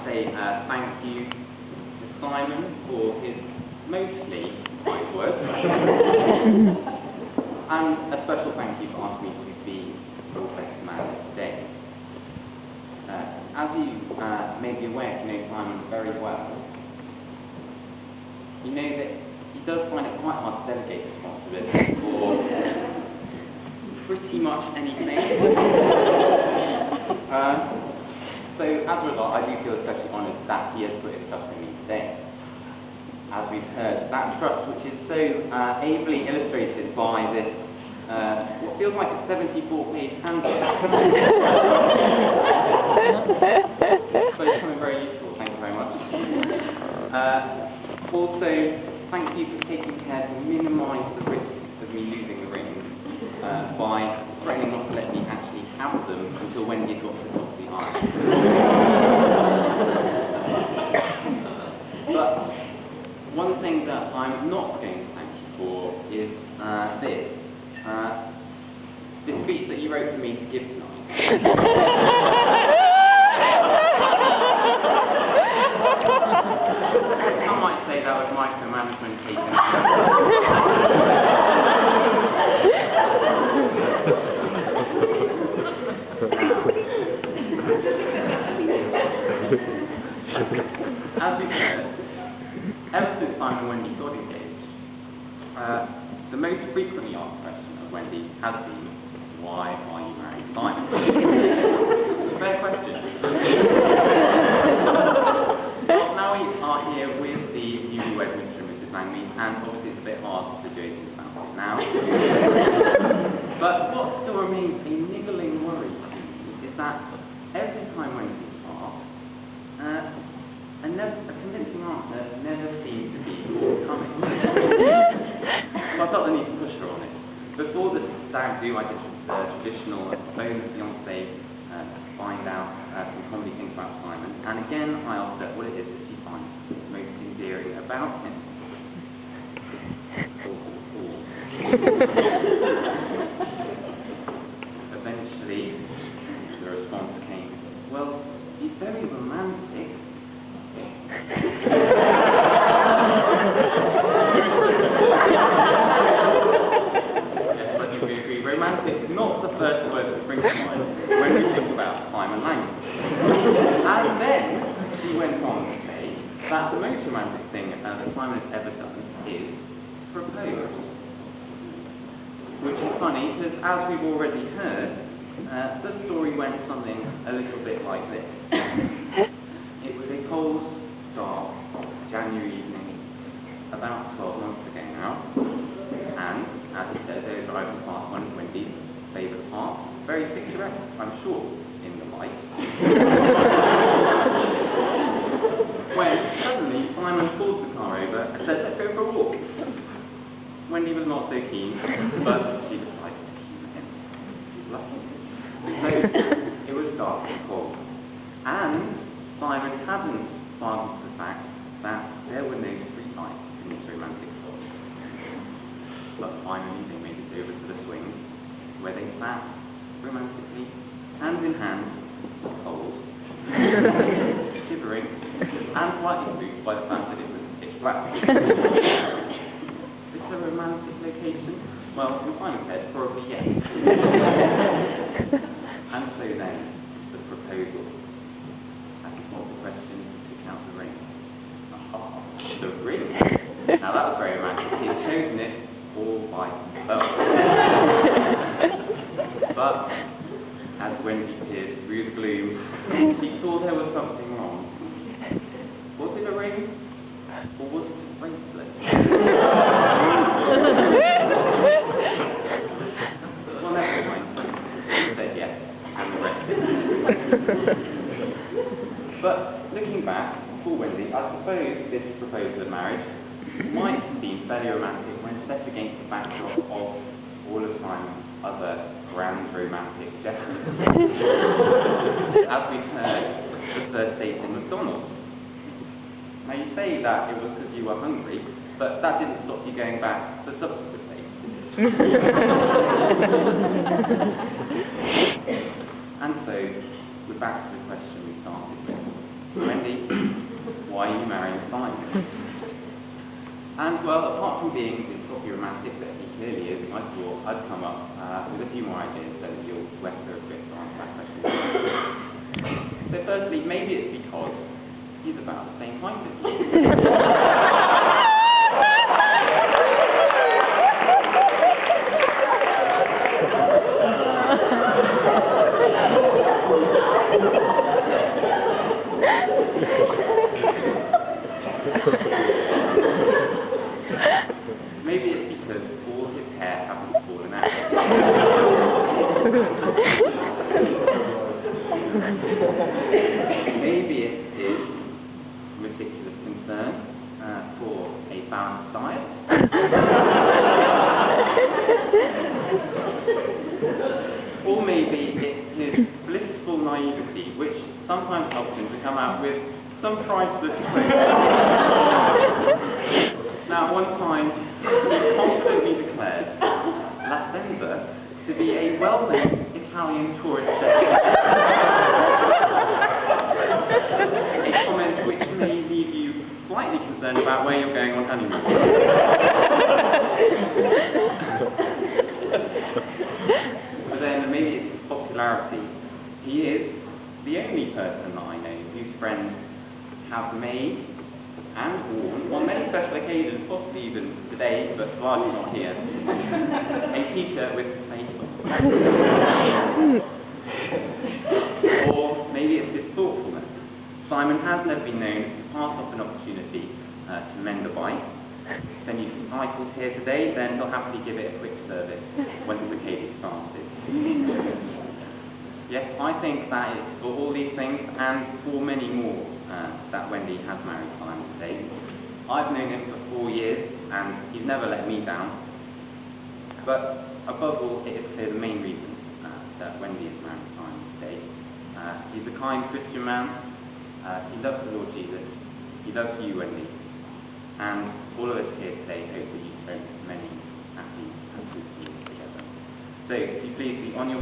say thank you to Simon for his mostly kind words. And a special thank you for asking me to be the best man today. As you may be aware, you know Simon very well. You know that he does find it quite hard to delegate responsibility for pretty much anything. So as a result, I do feel especially honoured that he has put his trust in me today. As we've heard, that trust which is so ably illustrated by this, what feels like a 74-page handbook. So it's becoming very useful, thank you very much. Also, thank you for taking care to minimise the risk of me losing the rings by threatening not to let me actually have them until Wendy got to the top of the aisle. But one thing that I'm not going to thank you for is this speech that you wrote for me to give tonight. Some might say that was micromanagement taken. As we've heard, ever since Simon and Wendy got engaged, the most frequently asked question of Wendy has been, why are you marrying Simon? Fair question. Well, now we are here with the newlywed Mr. and Mrs. Langley, and obviously it's a bit hard to do anything about it now. But what still remains a niggling worry to me is that every time Wendy's asked, a convincing answer never seems to be forthcoming. So I felt the need to push her on it. Before the stag do, I did the traditional phone the fiancé to find out some comedy things about Simon. And again, I asked her what it is that she finds most endearing about him. Eventually, the response came, well, he's very romantic. Romantic is not the first word that springs to mind when we think about Simon Langley. And then she went on to say that the most romantic thing that Simon has ever done is propose. Which is funny because, as we've already heard, the story went something a little bit like this. It was a cold, dark January evening, about 12 months ago now, and as it says, they were driving past one of Wendy's favourite parks, very picturesque, I'm sure, in the light. When suddenly Simon pulled the car over and said, let's go for a walk. Wendy was not so keen, but she decided to keep him. Lucky. So it was dark and cold. And Simon hadn't bargained the fact that there were no street lights in this romantic spot. But finally they made it over to the swing, where they sat romantically, hand in hand, cold, shivering, and slightly spooked by the fact that it was pitch black. Is this a romantic location? Well, in Simon's head, probably yes. And so then, the proposal. That is what the question to pick out the ring. The ring? Now that was very romantic. He had chosen it all by himself. But as Wendy peered through the gloom, she saw there was something wrong. Was it a ring? Or was it a bracelet? Well, never mind. She said yes, and the rest. But looking back, for Wendy, I suppose this proposal of marriage might seem fairly romantic when set against the backdrop of all of Simon's other grand romantic gestures. As we've heard, the first date in McDonald's. Now you say that it was because you were hungry, but that didn't stop you going back for subsequent dates. And so, we're back to the question we started with. When Wendy, why are you marrying Simon? And, well, apart from being the properly romantic that he clearly is, I thought I'd come up with a few more ideas so that you'll rest a bit to answer that question. So firstly, maybe it's because he's about the same height as you. Maybe it's because all his hair hasn't fallen out. Maybe it is ridiculous concern for a balanced diet. Or maybe it's his blissful naivety, which sometimes helps him to come out with some priceless clues. Now, one time, he confidently declared La Senza to be a well-known Italian tourist destination. A comment which may leave you slightly concerned about where you're going on honeymoon. But then maybe it's his popularity. He is the only person that I know whose friends have made and worn, on many special occasions, possibly even today, but largely not here, a t-shirt with a face on. Or maybe it's his thoughtfulness. Simon has never been known to pass off an opportunity to mend a bike. Send you some cycles here today, then he'll happily give it a quick service when the occasion started. Yes, I think that is for all these things and for many more that Wendy has married Simon today. I've known him for 4 years and he's never let me down. But above all, it is clear the main reason that Wendy is married Simon today. He's a kind Christian man. He loves the Lord Jesus. He loves you, Wendy. And all of us here today hope that you spend many happy and fruitful years together. So, if you please be on your